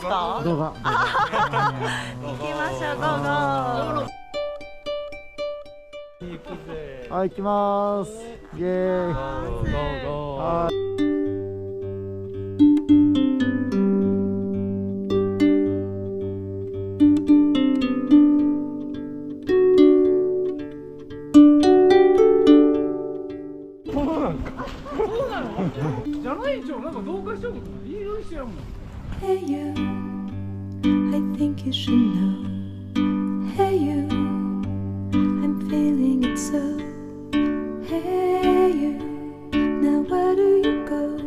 か？動画。行きましょう、ゴーゴー。はい、行きます。イエーイ。はい。じゃないんちゃう、なんかどうかしようことない。いいようにしてやんもん。 Hey you, I think you should know. Hey you, I'm feeling it so. Hey you, now where do you go?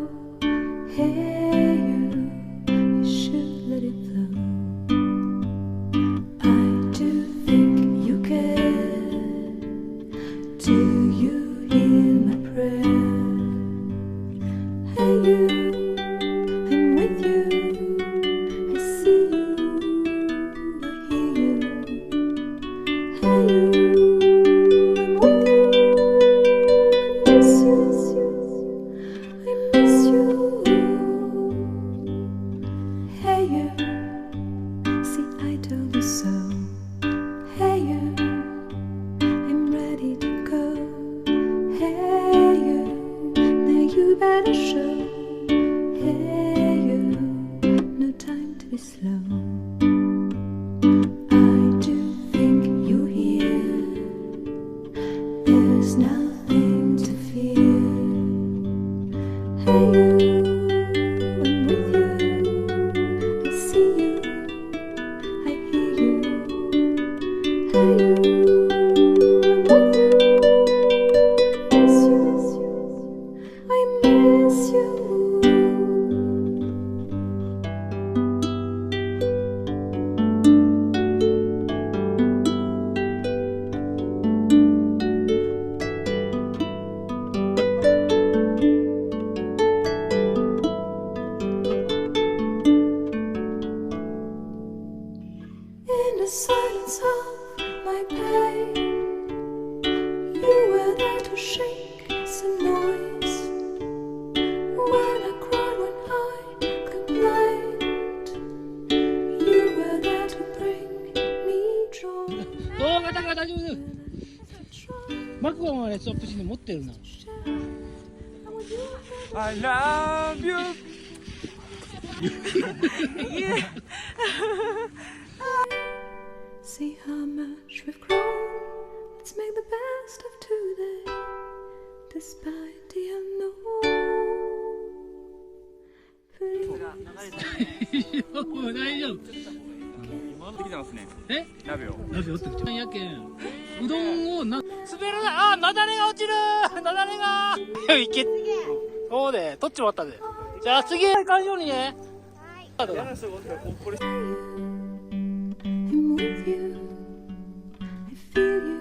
Hey you, you should let it flow. I do think you care. Do you hear my prayer? Hey you, I'm with you. I see you, I hear you. Hey you, I'm with you. I miss you, I miss you. Hey you, see I told you so. Hey you, I'm ready to go. Hey you, now you better show. Hey you, no time to be slow. I do think you're here. There's nothing to fear. Hey you, I'm with you. I see you, I hear you. Hey you, I'm with you. I miss you. In the silence of my pain, you were there to shake some noise. When I cried, when I complained, you were there to bring me joy. 動画だから大丈夫。マクゴンはね、ストップシーンで持ってるな。I love you. See how much we've grown. Let's make the best of today, despite the unknown. Please. もう大丈夫。できてますね。え？鍋を。鍋折ってきた。やけん。うどんを滑るな。あ、なだれが落ちる。なだれが。いけ。そうで、取っちまったで。じゃあ次行かんようにね。はい。 I'm with you. I feel you.